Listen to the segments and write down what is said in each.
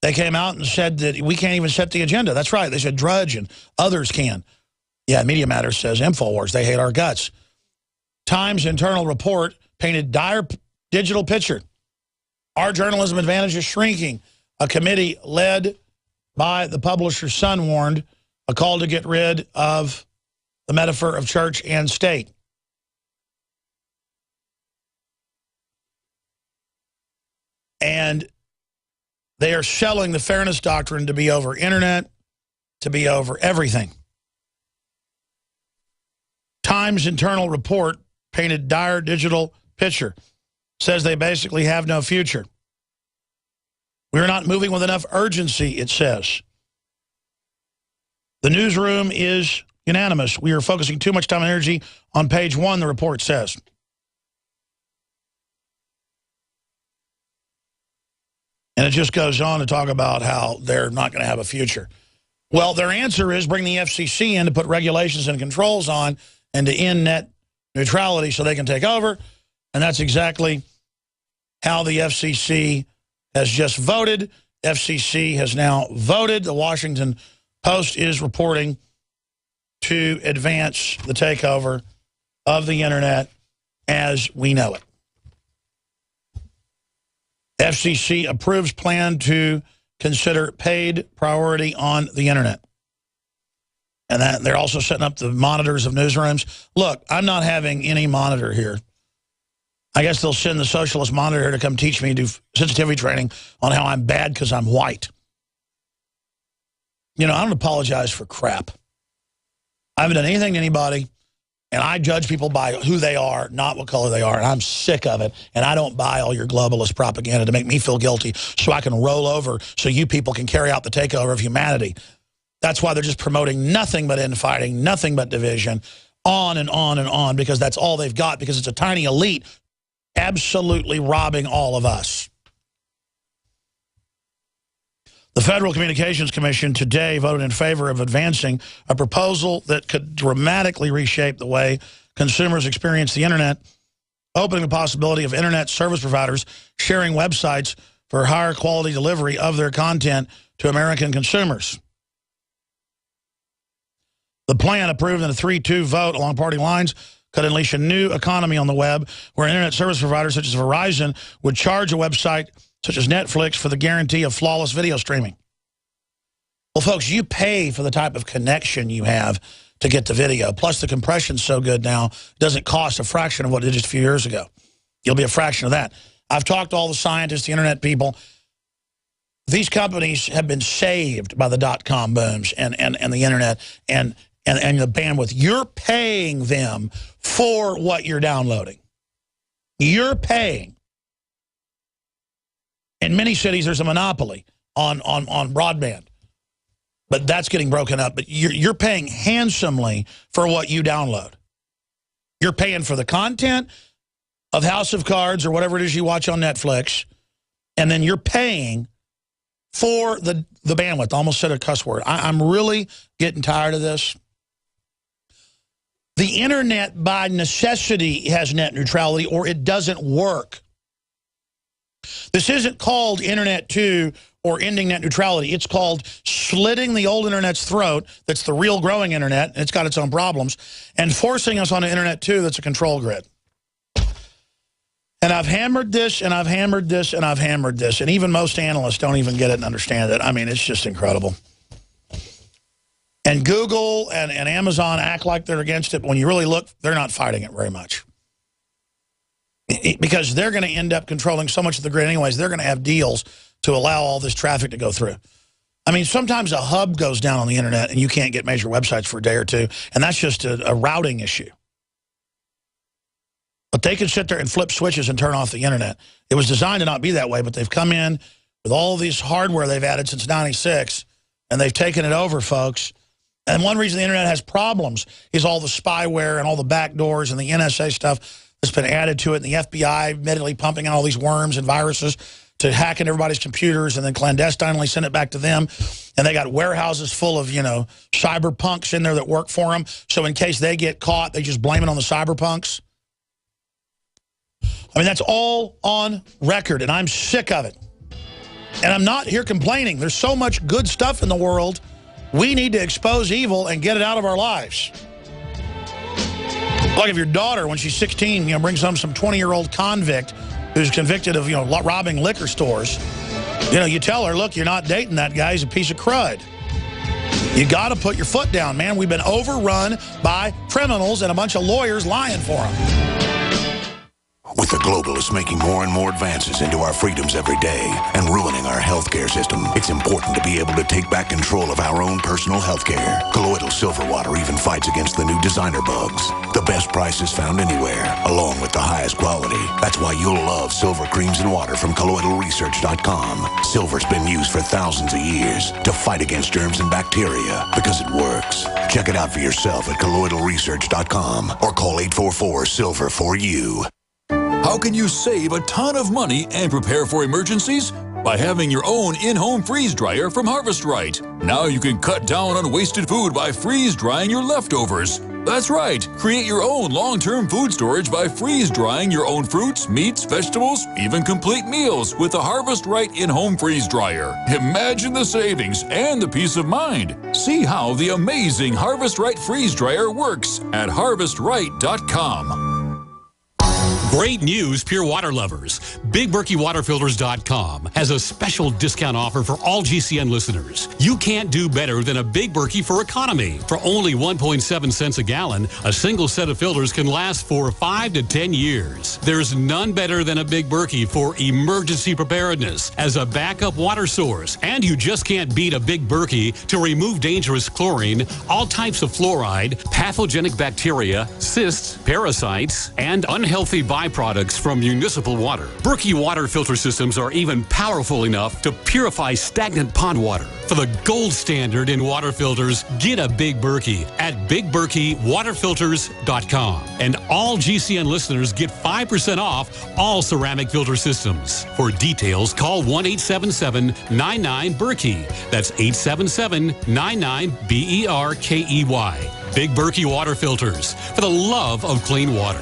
They came out and said that we can't even set the agenda. That's right. They said Drudge and others can. Yeah, Media Matters says InfoWars, they hate our guts. Times internal report painted dire digital picture. Our journalism advantage is shrinking. A committee led by the publisher's son warned a call to get rid of the metaphor of church and state. And they are selling the fairness doctrine to be over internet, to be over everything. Times internal report painted dire digital picture. Says they basically have no future. We're not moving with enough urgency, it says. The newsroom is unanimous. We are focusing too much time and energy on page 1, the report says. And it just goes on to talk about how they're not going to have a future. Well, their answer is bring the FCC in to put regulations and controls on and to end net neutrality so they can take over. And that's exactly how the FCC has just voted. FCC has now voted. The Washington Post is reporting to advance the takeover of the internet as we know it. FCC approves plan to consider paid priority on the internet. And that they're also setting up the monitors of newsrooms. Look, I'm not having any monitor here. I guess they'll send the socialist monitor here to come teach me, do sensitivity training on how I'm bad because I'm white. You know, I don't apologize for crap. I haven't done anything to anybody, and I judge people by who they are, not what color they are, and I'm sick of it, and I don't buy all your globalist propaganda to make me feel guilty so I can roll over so you people can carry out the takeover of humanity. That's why they're just promoting nothing but infighting, nothing but division, on and on and on, because that's all they've got, because it's a tiny elite absolutely robbing all of us. The Federal Communications Commission today voted in favor of advancing a proposal that could dramatically reshape the way consumers experience the internet, opening the possibility of internet service providers sharing websites for higher quality delivery of their content to American consumers. The plan, approved in a 3-2 vote along party lines, could unleash a new economy on the web where internet service providers such as Verizon would charge a website such as Netflix for the guarantee of flawless video streaming. Well, folks, you pay for the type of connection you have to get the video. Plus, the compression's so good now, it doesn't cost a fraction of what it did just a few years ago. You'll be a fraction of that. I've talked to all the scientists, the internet people. These companies have been saved by the dot-com booms and the internet and the bandwidth. You're paying them for what you're downloading. You're paying. In many cities, there's a monopoly on broadband. But that's getting broken up. But you're paying handsomely for what you download. You're paying for the content of House of Cards or whatever it is you watch on Netflix. And then you're paying for the bandwidth. I almost said a cuss word. I'm really getting tired of this. The internet, by necessity, has net neutrality, or it doesn't work. This isn't called Internet 2 or ending net neutrality. It's called slitting the old internet's throat, that's the real growing internet, and it's got its own problems, and forcing us on an Internet 2 that's a control grid. And I've hammered this, and I've hammered this, and I've hammered this, and even most analysts don't even get it and understand it. I mean, it's just incredible. And Google and Amazon act like they're against it, but when you really look, they're not fighting it very much. Because they're going to end up controlling so much of the grid anyways. They're going to have deals to allow all this traffic to go through. I mean, sometimes a hub goes down on the internet and you can't get major websites for a day or two, and that's just a routing issue. But they can sit there and flip switches and turn off the internet. It was designed to not be that way, but they've come in with all these hardware they've added since '96, and they've taken it over, folks. And one reason the internet has problems is all the spyware and all the backdoors and the NSA stuff that's been added to it, and the FBI admittedly pumping out all these worms and viruses to hack into everybody's computers and then clandestinely send it back to them. And they got warehouses full of, cyberpunks in there that work for them. So in case they get caught, they just blame it on the cyberpunks. I mean, that's all on record, and I'm sick of it. And I'm not here complaining. There's so much good stuff in the world. We need to expose evil and get it out of our lives. Like if your daughter, when she's 16, brings home some 20-year-old convict who's convicted of, robbing liquor stores. You tell her, look, you're not dating that guy. He's a piece of crud. You got to put your foot down, man. We've been overrun by criminals and a bunch of lawyers lying for them. With the globalists making more and more advances into our freedoms every day and ruining our healthcare system, it's important to be able to take back control of our own personal healthcare. Colloidal Silver Water even fights against the new designer bugs. The best prices found anywhere, along with the highest quality. That's why you'll love silver creams and water from colloidalresearch.com. Silver's been used for thousands of years to fight against germs and bacteria because it works. Check it out for yourself at colloidalresearch.com or call 844-SILVER-4U. How can you save a ton of money and prepare for emergencies? By having your own in-home freeze dryer from Harvest Right. Now you can cut down on wasted food by freeze drying your leftovers. That's right. Create your own long-term food storage by freeze drying your own fruits, meats, vegetables, even complete meals with the Harvest Right in-home freeze dryer. Imagine the savings and the peace of mind. See how the amazing Harvest Right freeze dryer works at harvestright.com. Great news, pure water lovers. BigBerkeyWaterFilters.com has a special discount offer for all GCN listeners. You can't do better than a Big Berkey for economy. For only 1.7 cents a gallon, a single set of filters can last for 5 to 10 years. There's none better than a Big Berkey for emergency preparedness as a backup water source. And you just can't beat a Big Berkey to remove dangerous chlorine, all types of fluoride, pathogenic bacteria, cysts, parasites, and unhealthy byproducts from municipal water. Berkey water filter systems are even powerful enough to purify stagnant pond water. For the gold standard in water filters, get a Big Berkey at BigBerkeyWaterFilters.com. And all GCN listeners get 5% off all ceramic filter systems. For details, call 1-877-99-BERKEY. That's 877-99-BERKEY. Big Berkey Water Filters, for the love of clean water.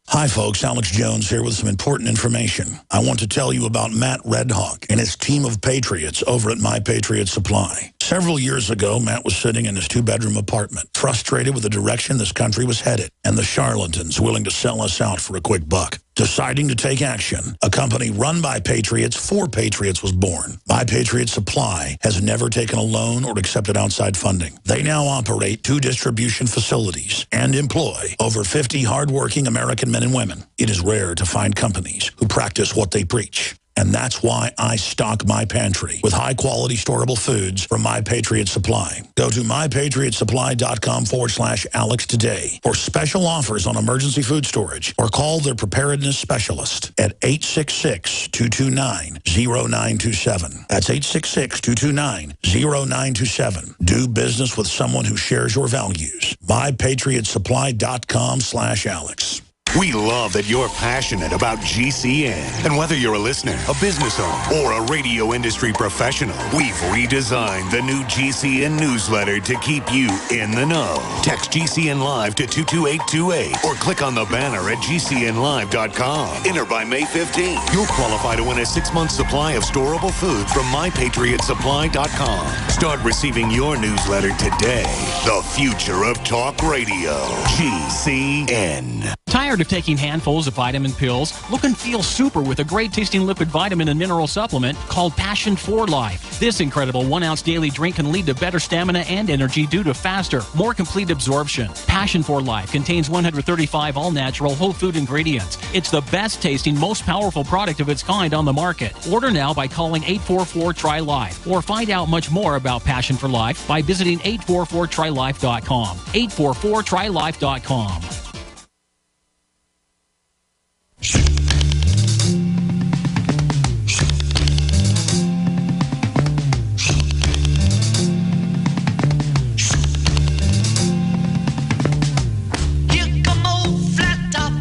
Hi, folks. Alex Jones here with some important information. I want to tell you about Matt Redhawk and his team of patriots over at My Patriot Supply. Several years ago, Matt was sitting in his 2-bedroom apartment, frustrated with the direction this country was headed and the charlatans willing to sell us out for a quick buck. Deciding to take action, a company run by patriots for patriots was born. My Patriot Supply has never taken a loan or accepted outside funding. They now operate 2 distribution facilities and employ over 50 hardworking American men and women. It is rare to find companies who practice what they preach. And that's why I stock my pantry with high-quality storable foods from My Patriot Supply. Go to mypatriotsupply.com/Alex today for special offers on emergency food storage or call their preparedness specialist at 866-229-0927. That's 866-229-0927. Do business with someone who shares your values. mypatriotsupply.com/Alex. We love that you're passionate about GCN. And whether you're a listener, a business owner, or a radio industry professional, we've redesigned the new GCN newsletter to keep you in the know. Text GCN Live to 22828 or click on the banner at GCNlive.com. Enter by May 15th. You'll qualify to win a 6-month supply of storable foods from MyPatriotSupply.com. Start receiving your newsletter today. The future of talk radio. GCN. Tired of taking handfuls of vitamin pills? Look and feel super with a great tasting liquid vitamin and mineral supplement called Passion for Life. This incredible 1-ounce daily drink can lead to better stamina and energy due to faster, more complete absorption. Passion for Life contains 135 all-natural whole food ingredients. It's the best tasting, most powerful product of its kind on the market. Order now by calling 844-TRY-LIFE or find out much more about Passion for Life by visiting 844-TRYLIFE.com. 844-TRYLIFE.com.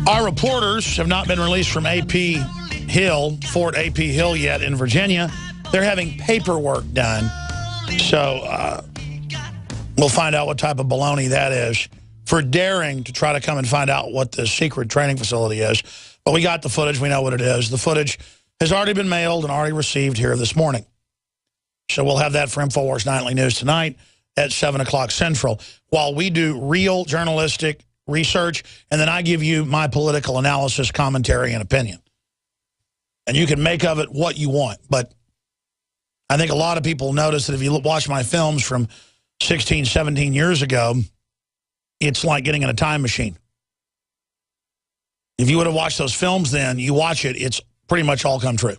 Our reporters have not been released from AP Hill, Fort AP Hill yet in Virginia. They're having paperwork done. So we'll find out what type of baloney that is for daring to try to come and find out what the secret training facility is. But we got the footage. We know what it is. The footage has already been mailed and already received here this morning. So we'll have that for InfoWars Nightly News tonight at 7 o'clock Central, while we do real journalistic research, and then I give you my political analysis, commentary, and opinion. And you can make of it what you want. But I think a lot of people notice that if you watch my films from 16, 17 years ago, it's like getting in a time machine. If you would have watched those films then, you watch it, it's pretty much all come true.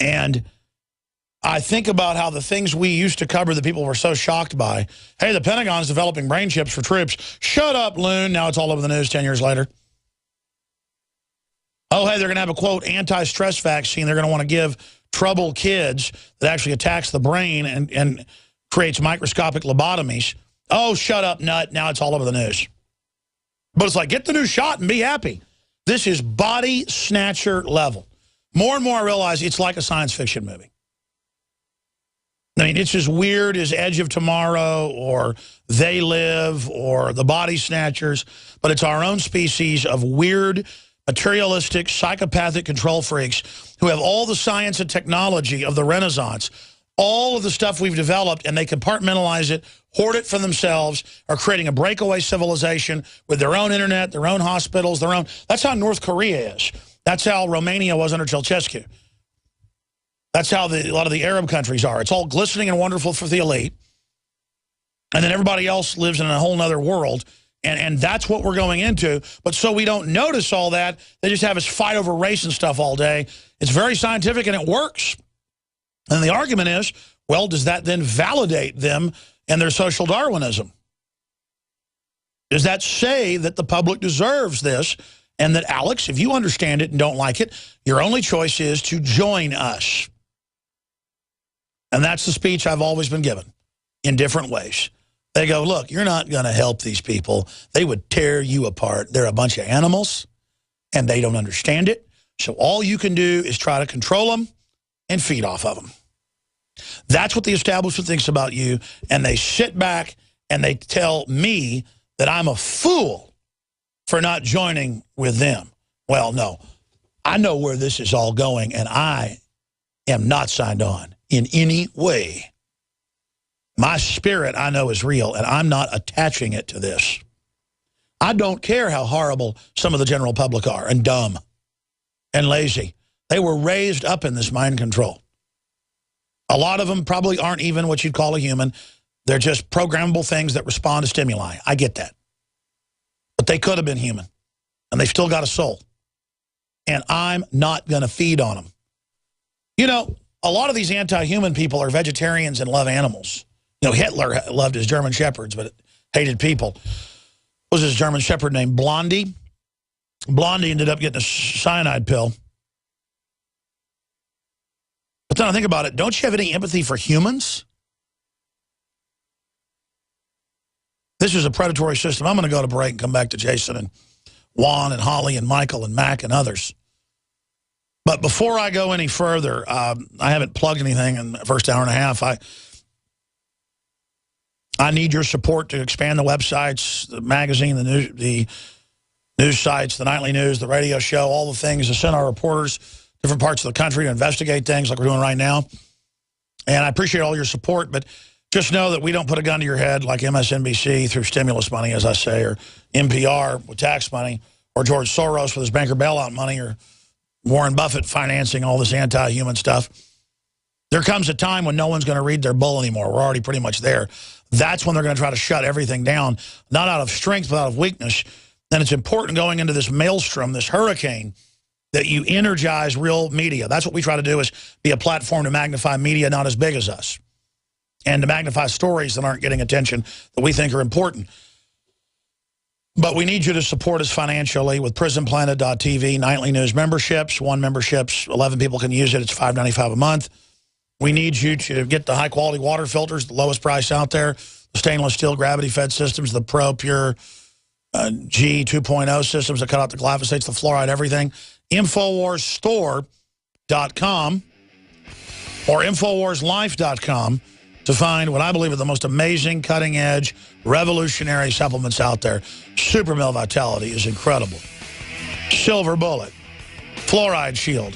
And I think about how the things we used to cover that people were so shocked by. Hey, the Pentagon's developing brain chips for troops. Shut up, loon. Now it's all over the news 10 years later. Oh, hey, they're going to have a, quote, anti-stress vaccine they're going to want to give troubled kids that actually attacks the brain and creates microscopic lobotomies. Oh, shut up, nut. Now it's all over the news. But it's like, get the new shot and be happy. This is body snatcher level. More and more I realize it's like a science fiction movie. I mean, it's as weird as Edge of Tomorrow or They Live or The Body Snatchers, but it's our own species of weird, materialistic, psychopathic control freaks who have all the science and technology of the Renaissance, all of the stuff we've developed, and they compartmentalize it, hoard it for themselves, are creating a breakaway civilization with their own internet, their own hospitals, their own... That's how North Korea is. That's how Romania was under Ceausescu. That's how a lot of the Arab countries are. It's all glistening and wonderful for the elite. And then everybody else lives in a whole other world. And that's what we're going into. But so we don't notice all that, they just have us fight over race and stuff all day. It's very scientific and it works. And the argument is, well, does that then validate them and their social Darwinism? Does that say that the public deserves this? And that, Alex, if you understand it and don't like it, your only choice is to join us. And that's the speech I've always been given in different ways. They go, look, you're not going to help these people. They would tear you apart. They're a bunch of animals, and they don't understand it. So all you can do is try to control them and feed off of them. That's what the establishment thinks about you, and they sit back and they tell me that I'm a fool for not joining with them. Well, no. I know where this is all going, and I am not signed on in any way. My spirit, I know, is real, and I'm not attaching it to this. I don't care how horrible some of the general public are, and dumb, and lazy. They were raised up in this mind control. A lot of them probably aren't even what you'd call a human. They're just programmable things that respond to stimuli. I get that. But they could have been human, and they've still got a soul. And I'm not going to feed on them. You know, a lot of these anti-human people are vegetarians and love animals. You know, Hitler loved his German shepherds, but hated people. What was his German shepherd named Blondie? Blondie ended up getting a cyanide pill. But then I think about it, don't you have any empathy for humans? This is a predatory system. I'm going to go to break and come back to Jason and Juan and Holly and Michael and Mac and others. But before I go any further, I haven't plugged anything in the first hour and a half. I need your support to expand the websites, the magazine, the news sites, the nightly news, the radio show, all the things, to send our reporters different parts of the country to investigate things like we're doing right now. And I appreciate all your support, but just know that we don't put a gun to your head like MSNBC through stimulus money, as I say, or NPR with tax money, or George Soros with his banker bailout money, or Warren Buffett financing all this anti-human stuff. There comes a time when no one's going to read their bull anymore. We're already pretty much there. That's when they're going to try to shut everything down, not out of strength, but out of weakness. And it's important going into this maelstrom, this hurricane, that you energize real media. That's what we try to do, is be a platform to magnify media not as big as us, and to magnify stories that aren't getting attention that we think are important. But we need you to support us financially with PrisonPlanet.tv, nightly news memberships. One membership's 11 people can use it. It's $5.95 a month. We need you to get the high-quality water filters, the lowest price out there, the stainless steel gravity-fed systems, the Pro Pure G 2.0 systems that cut out the glyphosates, the fluoride, everything. InfoWarsStore.com or InfoWarsLife.com to find what I believe are the most amazing, cutting-edge, revolutionary supplements out there. Super Male Vitality is incredible. Silver Bullet, fluoride shield.